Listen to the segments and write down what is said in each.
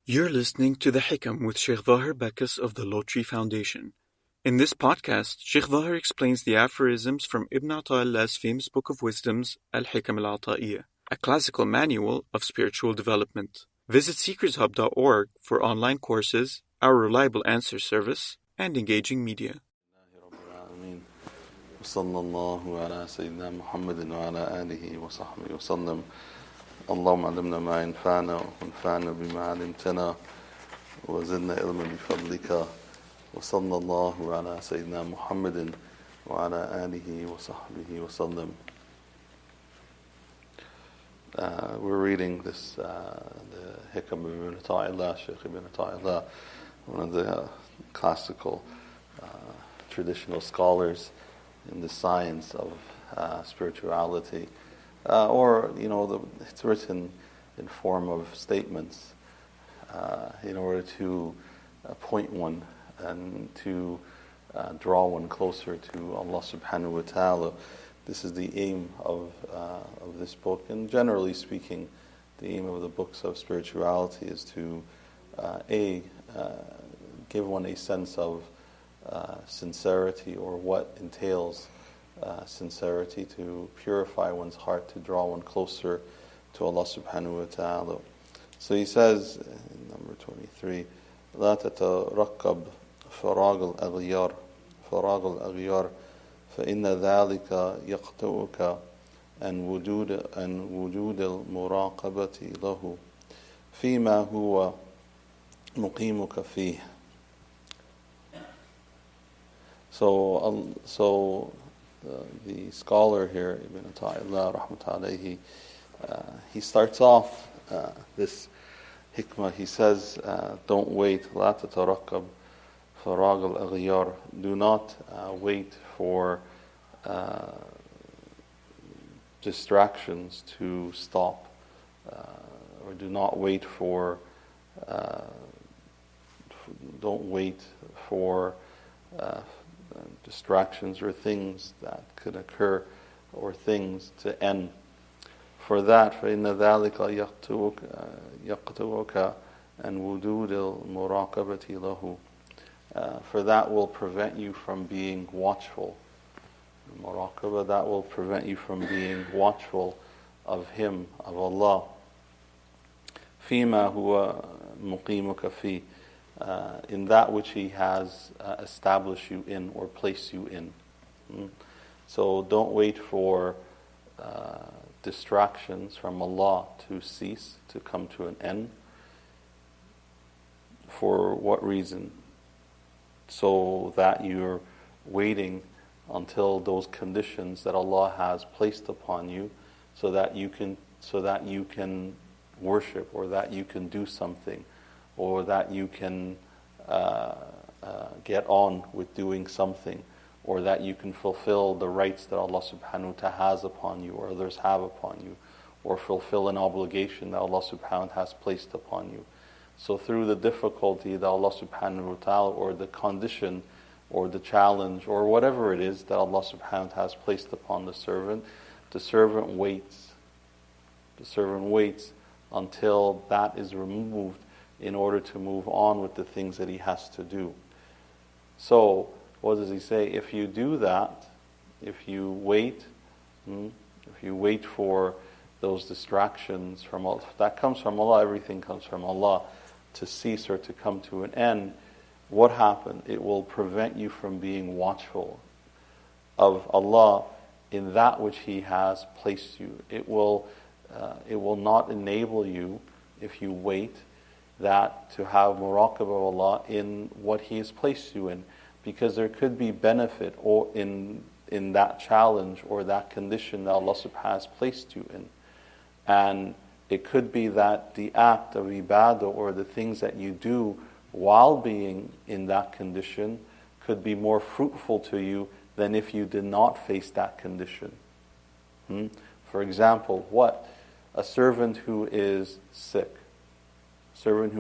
You're listening to The Hikam with Shaykh Zahir Bacchus of the Lotri Foundation. In this podcast, Shaykh Zahir explains the aphorisms from Ibn Ata'illah's famous book of wisdoms, Al-Hikam Al-Ata'iyah, a classical manual of spiritual development. Visit seekershub.org for online courses, our reliable answer service, and engaging media. وصلى الله على سيدنا محمد وعلى آله وصحبه وسلم. اللهم علمنا ما ينفعنا وانفعنا بما علمتنا وزدنا علما بفضلك. وصلى الله على سيدنا محمد وعلى آله وصحبه وسلم. We're reading this the Hikam of Ibn Ata'illah, Shaykh Ibn Ata'illah, one of the classical traditional scholars in the science of spirituality, it's written in form of statements in order to point one and to draw one closer to Allah subhanahu wa ta'ala. This is the aim of this book, and generally speaking, the aim of the books of spirituality is to give one a sense of sincerity, or what entails sincerity, to purify one's heart, to draw one closer to Allah subhanahu wa ta'ala. So he says in number 23, لا تترقب فراغ الأغيار فإن ذلك يقطعك عن وجود المراقبة له فيما هو مقيمك فيه. So the scholar here, Ibn Ata'illah, rahmatullahi, he starts off this hikmah. He says, don't wait, لا تترقب فراغ الأغيار. Do not wait for distractions to stop, or do not wait for, don't wait for distractions or things that could occur, or things to end. For that, فَإِنَّ ذَلِكَ يَقْتُوكَ أَنْ وُجُودِ الْمُرَاقَبَةِ لَهُ. For that will prevent you from being watchful. Muraqabah, that will prevent you from being watchful of Him, of Allah. فِيمَا هُوَ مُقِيمُكَ فِيهِ. In that which He has established you in, or placed you in. So don't wait for distractions from Allah to cease, to come to an end. For what reason? So that you're waiting until those conditions that Allah has placed upon you, so that you can worship, or that you can do something, or that you can get on with doing something, or that you can fulfill the rights that Allah subhanahu wa ta'ala has upon you, or others have upon you, or fulfill an obligation that Allah subhanahu wa ta'ala has placed upon you. So through the difficulty that Allah subhanahu wa ta'ala, or the condition, or the challenge, or whatever it is that Allah subhanahu wa ta'ala has placed upon the servant waits. The servant waits until that is removed, in order to move on with the things that he has to do. So, what does he say? If you do that, if you wait for those distractions from Allah, that comes from Allah, everything comes from Allah, to cease or to come to an end, what happened? It will prevent you from being watchful of Allah in that which He has placed you. It will not enable you, if you wait, that to have muraqabah of Allah in what He has placed you in, because there could be benefit or in that challenge or that condition that Allah subhanahu wa ta'ala has placed you in. And it could be that the act of ibadah, or the things that you do while being in that condition, could be more fruitful to you than if you did not face that condition. For example, what? A servant who is sick. Allah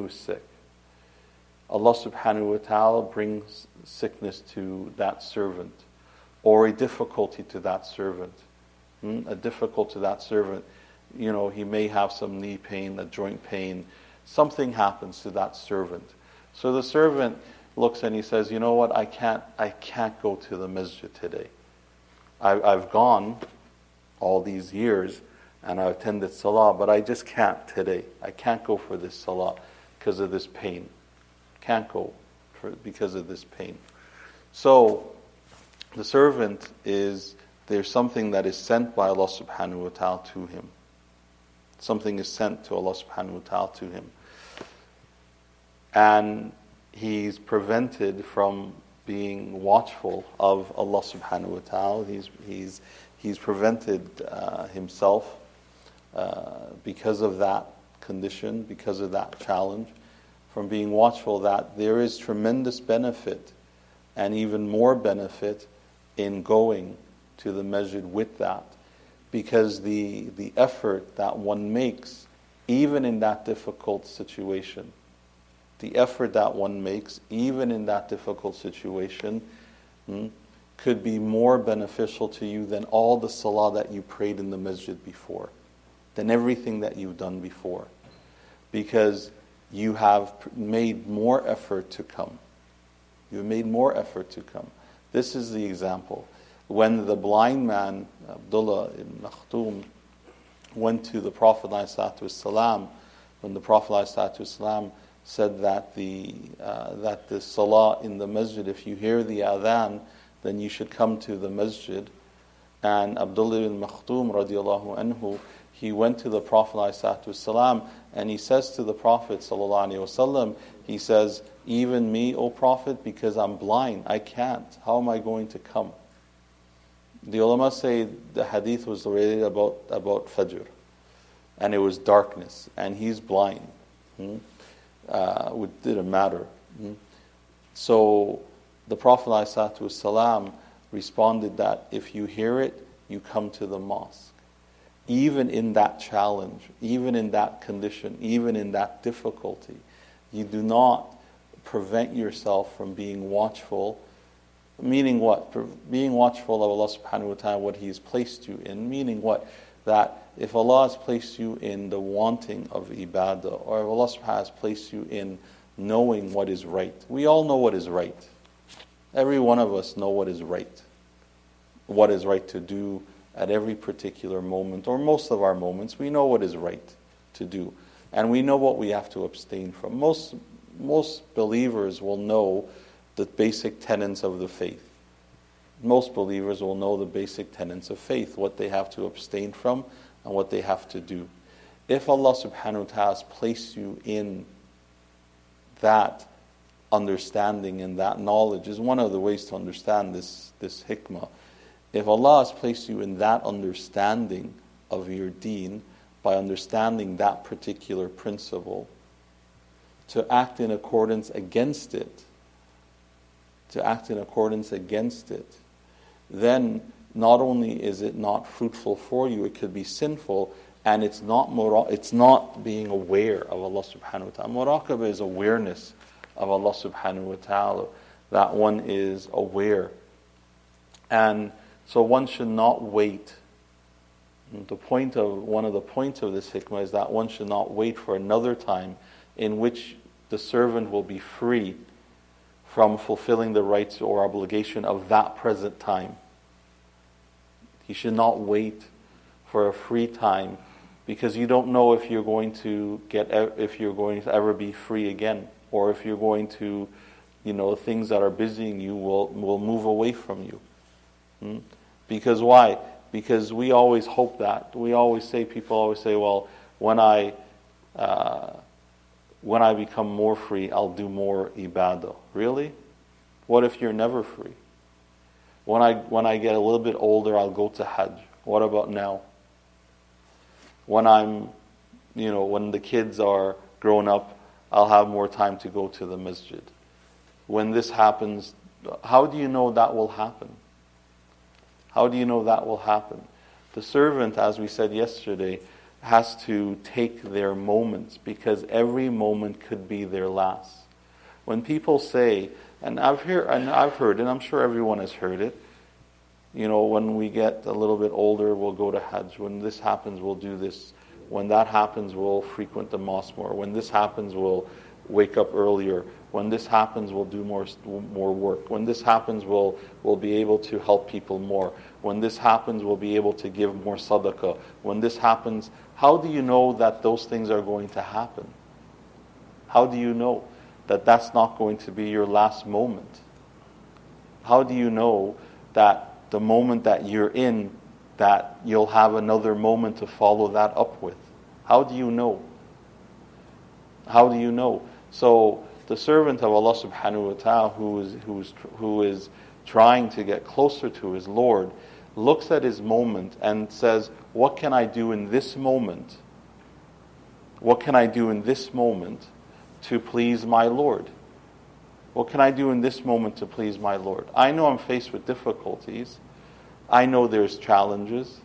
subhanahu wa ta'ala brings sickness to that servant, or a difficulty to that servant. He may have some knee pain, a joint pain, something happens to that servant. So the servant looks and he says, you know what, I can't go to the masjid today. I've gone all these years and I've attended salah, but I just can't today. I can't go for this salah because of this pain. Can't go because of this pain. So the servant there's something that is sent by Allah subhanahu wa ta'ala to him. Something is sent to Allah subhanahu wa ta'ala to him. And he's prevented from being watchful of Allah subhanahu wa ta'ala. He's prevented himself because of that condition, because of that challenge, from being watchful, that there is tremendous benefit and even more benefit in going to the masjid with that, because the effort that one makes, even in that difficult situation, could be more beneficial to you than all the salah that you prayed in the masjid before, than everything that you've done before, because you have made more effort to come. You've made more effort to come. This is the example. When the blind man, Abdullah ibn Makhtoum, went to the Prophet ﷺ, when the Prophet ﷺ said that the salah in the masjid, if you hear the adhan, then you should come to the masjid. And Abdullah ibn Makhtoum radiallahu anhu, he went to the Prophet ﷺ and he says to the Prophet ﷺ, he says, even me, O Prophet, because I'm blind, I can't. How am I going to come? The ulama say the hadith was related about Fajr, and it was darkness, and he's blind. It didn't matter. So the Prophet ﷺ responded that if you hear it, you come to the mosque. Even in that challenge, even in that condition, even in that difficulty, you do not prevent yourself from being watchful. Meaning what? Being watchful of Allah subhanahu wa ta'ala, what He has placed you in. Meaning what? That if Allah has placed you in the wanting of ibadah, or if Allah subhanahu wa ta'ala has placed you in knowing what is right. We all know what is right. Every one of us know what is right. What is right to do at every particular moment, or most of our moments, we know what is right to do. And we know what we have to abstain from. Most believers will know the basic tenets of the faith. Most believers will know the basic tenets of faith, what they have to abstain from and what they have to do. If Allah subhanahu wa ta'ala has placed you in that understanding and that knowledge, is one of the ways to understand this hikmah. If Allah has placed you in that understanding of your deen, by understanding that particular principle, to act in accordance against it, then not only is it not fruitful for you, it could be sinful, and it's not being aware of Allah subhanahu wa ta'ala. Muraqabah is awareness of Allah subhanahu wa ta'ala, that one is aware. And so one should not wait. One of the points of this hikmah is that one should not wait for another time in which the servant will be free from fulfilling the rights or obligation of that present time. He should not wait for a free time, because you don't know if you're going to ever be free again, or if you're going to, things that are busying you will move away from you. Because why? Because we always hope that. People always say, well, when I become more free, I'll do more ibadah. Really? What if you're never free? When I get a little bit older, I'll go to Hajj. What about now? When when the kids are grown up, I'll have more time to go to the masjid. When this happens, how do you know that will happen? How do you know that will happen? The servant, as we said yesterday, has to take their moments, because every moment could be their last. When people say, and I've heard, and I'm sure everyone has heard it, when we get a little bit older, we'll go to Hajj. When this happens, we'll do this. When that happens, we'll frequent the mosque more. When this happens, we'll wake up earlier. When this happens, we'll do more work. When this happens, we'll be able to help people more. When this happens, we'll be able to give more sadaqah. When this happens, how do you know that those things are going to happen? How do you know that that's not going to be your last moment? How do you know that the moment that you're in, that you'll have another moment to follow that up with? How do you know? How do you know? So the servant of Allah subhanahu wa ta'ala who is trying to get closer to his Lord looks at his moment and says, what can I do in this moment? What can I do in this moment to please my Lord? What can I do in this moment to please my Lord? I know I'm faced with difficulties. I know there's challenges.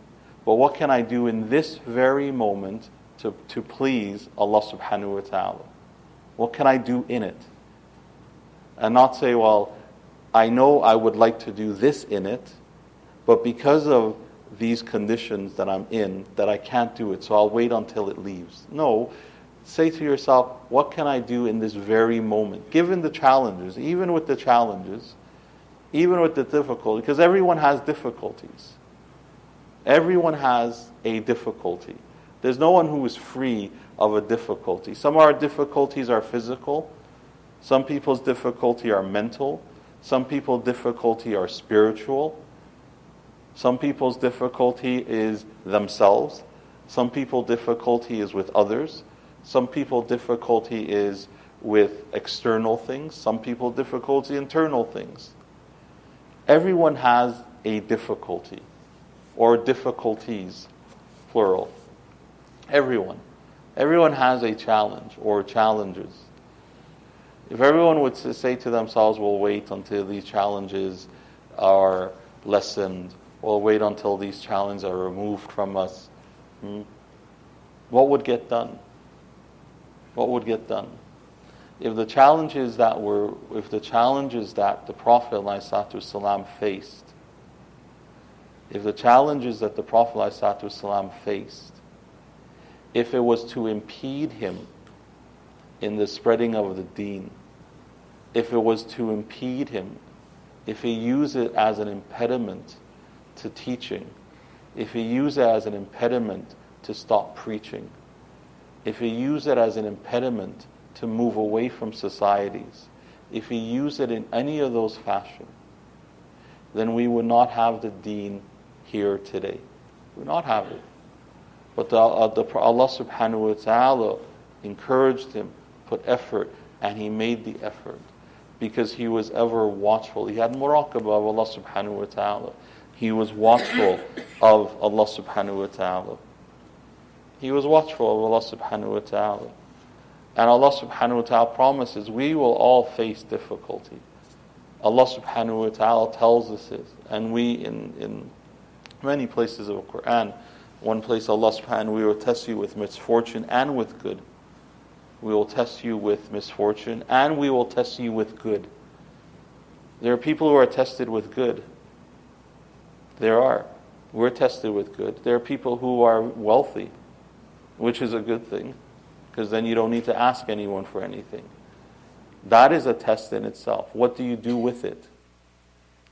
But what can I do in this very moment to please Allah subhanahu wa ta'ala? What can I do in it? And not say, well, I know I would like to do this in it, but because of these conditions that I'm in, that I can't do it, so I'll wait until it leaves. No, say to yourself, what can I do in this very moment? Given the challenges, even with the challenges, even with the difficulty, because everyone has difficulties. Everyone has a difficulty. There's no one who is free of a difficulty. Some of our difficulties are physical. Some people's difficulty are mental. Some people's difficulty are spiritual. Some people's difficulty is themselves. Some people's difficulty is with others. Some people's difficulty is with external things. Some people's difficulty internal things. Everyone has a difficulty, or difficulties, plural. Everyone. Everyone has a challenge or challenges. If everyone would say to themselves, we'll wait until these challenges are lessened, we'll wait until these challenges are removed from us, what would get done? What would get done? If the challenges that the Prophet ﷺ faced, if the challenges that the Prophet ﷺ faced, if it was to impede him in the spreading of the deen, if it was to impede him, if he used it as an impediment to teaching, if he used it as an impediment to stop preaching, if he used it as an impediment to move away from societies, if he used it in any of those fashions, then we would not have the deen here today. We would not have it. But Allah subhanahu wa ta'ala encouraged him, put effort, and he made the effort because he was ever watchful. He had muraqabah of Allah subhanahu wa ta'ala. He was watchful of Allah subhanahu wa ta'ala. He was watchful of Allah subhanahu wa ta'ala. And Allah subhanahu wa ta'ala promises we will all face difficulty. Allah subhanahu wa ta'ala tells us this. And we, in many places of the Quran, one place Allah subhanahu, we will test you with misfortune and with good. We will test you with misfortune and we will test you with good. There are people who are tested with good. There are. We're tested with good. There are people who are wealthy, which is a good thing, because then you don't need to ask anyone for anything. That is a test in itself. What do you do with it?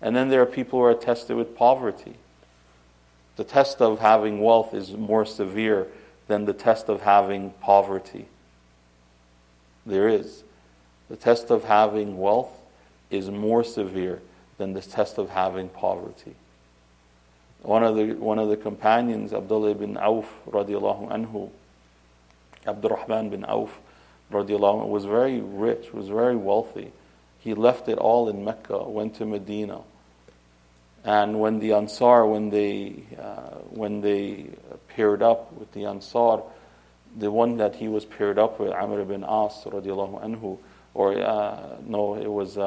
And then there are people who are tested with poverty. The test of having wealth is more severe than the test of having poverty. There is. The test of having wealth is more severe than the test of having poverty. One of the companions, Abdullah ibn Auf radiallahu anhu, Abdurrahman bin Auf radiallahu anhu, was very rich, was very wealthy. He left it all in Mecca, went to Medina. And when the Ansar, when they paired up with the Ansar, the one that he was paired up with, Amr ibn As radiallahu anhu, or no, it was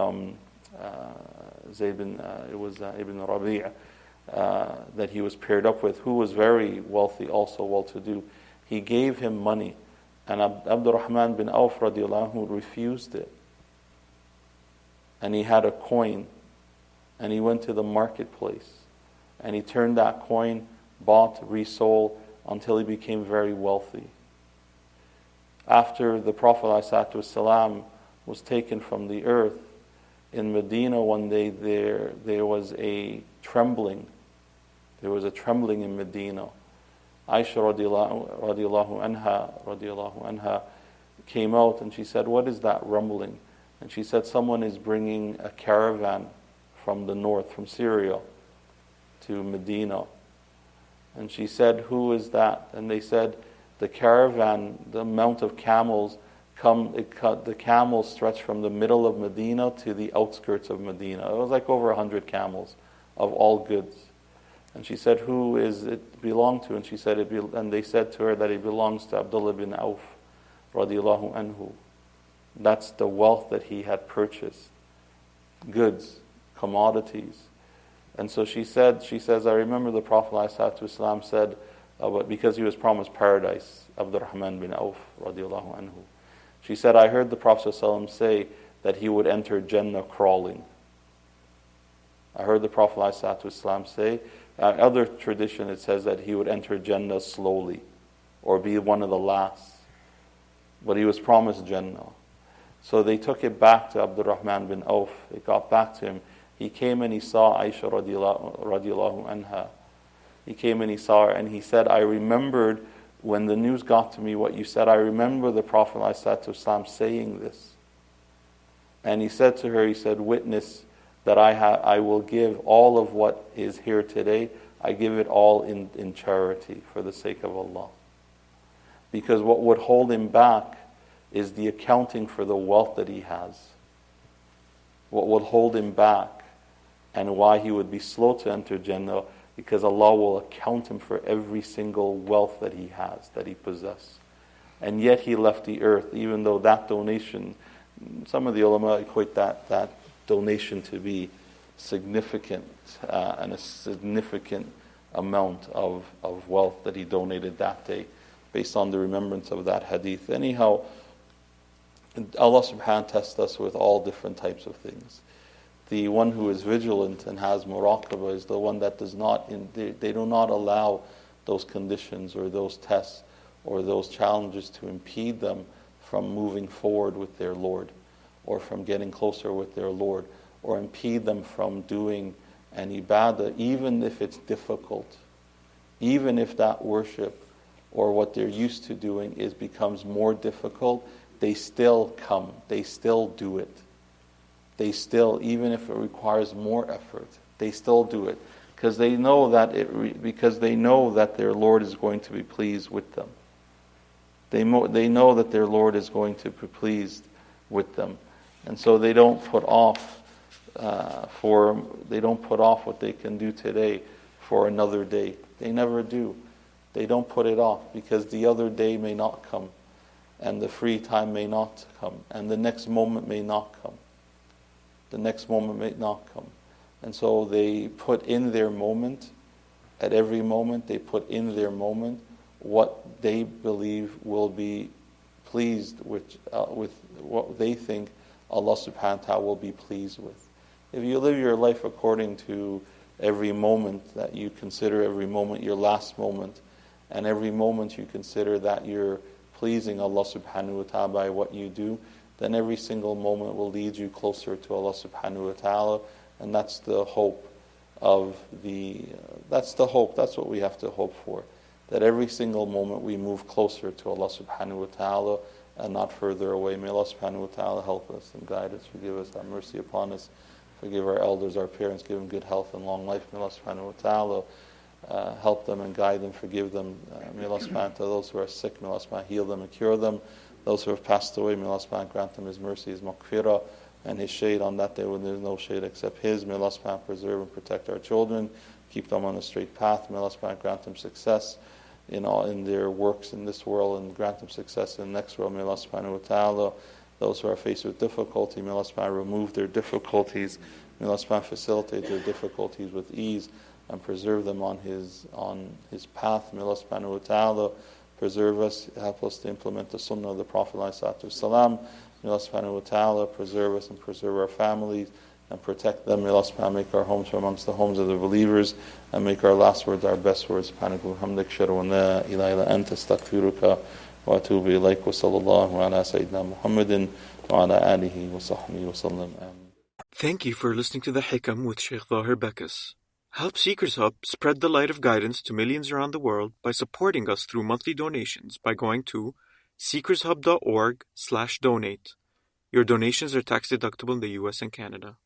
Ibn Rabi' that he was paired up with, who was very wealthy, also well-to-do. He gave him money, and Abdurrahman bin Auf radiallahu anhu refused it. And he had a coin, and he went to the marketplace, and he turned that coin, bought, resold, until he became very wealthy. After the Prophet ﷺ was taken from the earth, in Medina one day there was a trembling. There was a trembling in Medina. Aisha radiallahu anha came out and she said, "What is that rumbling?" And she said, "Someone is bringing a caravan from the north, from Syria, to Medina." And she said, "Who is that?" And they said, "The caravan, the amount of camels, the camels stretch from the middle of Medina to the outskirts of Medina." It was like over 100 camels of all goods. And she said, "Who is it belong to?" And she said, and they said to her that it belongs to Abdullah bin Auf, radiallahu anhu. That's the wealth that he had purchased. Goods, commodities. And so she says, "I remember the Prophet ﷺ said, but because he was promised paradise, Abdurrahman bin Auf, radiallahu anhu. She said, I heard the Prophet ﷺ say that he would enter Jannah crawling. I heard the Prophet ﷺ say, other tradition it says that he would enter Jannah slowly, or be one of the last. But he was promised Jannah. So they took it back to Abdurrahman bin Auf. It got back to him. He came and he saw Aisha radiallahu anha. He came and he saw her and he said, "I remembered when the news got to me what you said. I remember the Prophet ﷺ saying this." And he said to her, he said, "Witness that I will give all of what is here today, I give it all in charity for the sake of Allah." Because what would hold him back is the accounting for the wealth that he has. What would hold him back and why he would be slow to enter Jannah, because Allah will account him for every single wealth that he has, that he possesses. And yet he left the earth, even though that donation, some of the ulama equate that donation to be significant, and a significant amount of wealth that he donated that day, based on the remembrance of that hadith. Anyhow, Allah subhanahu wa ta'ala tests us with all different types of things. The one who is vigilant and has muraqabah is the one that does not, they do not allow those conditions or those tests or those challenges to impede them from moving forward with their Lord, or from getting closer with their Lord, or impede them from doing an ibadah, even if it's difficult, even if that worship or what they're used to doing becomes more difficult, they still come, they still do it. They still, even if it requires more effort, they still do it, because they know that their Lord is going to be pleased with them. They know that their Lord is going to be pleased with them, and so they don't put off what they can do today for another day. They never do. They don't put it off, because the other day may not come, and the free time may not come, and the next moment may not come. The next moment may not come. And so they put in their moment, at every moment they put in their moment what they believe will be pleased with what they think Allah subhanahu wa ta'ala will be pleased with. If you live your life according to every moment that you consider every moment your last moment, and every moment you consider that you're pleasing Allah subhanahu wa ta'ala by what you do, then every single moment will lead you closer to Allah subhanahu wa ta'ala. And that's the hope that's what we have to hope for. That every single moment we move closer to Allah subhanahu wa ta'ala and not further away. May Allah subhanahu wa ta'ala help us and guide us, forgive us, have mercy upon us, forgive our elders, our parents, give them good health and long life. May Allah subhanahu wa ta'ala help them and guide them, forgive them. May Allah subhanahu wa ta'ala, those who are sick, may Allah subhanahu wa ta'ala heal them and cure them. Those who have passed away, may Allah subhanahu wa ta'ala grant them His mercy, His maghfirah, and His shade on that day when there is no shade except His. May Allah subhanahu wa ta'ala preserve and protect our children, keep them on a straight path. May Allah subhanahu wa ta'ala grant them success in their works in this world, and grant them success in the next world. May Allah subhanahu wa ta'ala, those who are faced with difficulty, may Allah subhanahu wa ta'ala remove their difficulties. May Allah subhanahu wa ta'ala facilitate their difficulties with ease and preserve them on His path. May Allah subhanahu wa ta'ala preserve us, help us to implement the sunnah of the Prophet ﷺ. May Allah subhanahu wa ta'ala preserve us and preserve our families. and protect them. May Allah subhanahu make our homes from amongst the homes of the believers, and make our last words our best words. Subhanaka wa hamdik, ashhadu an la ilaha illa anta, astaghfiruka wa atubu ilayk, wa sallallahu ala sayyidina Muhammadin wa ala alihi wa sahbihi wa sallam. Thank you for listening to The Hikam with Shaykh Zahir Bacchus. Help Seekers Hub spread the light of guidance to millions around the world by supporting us through monthly donations by going to seekershub.org/donate. Your donations are tax deductible in the US and Canada.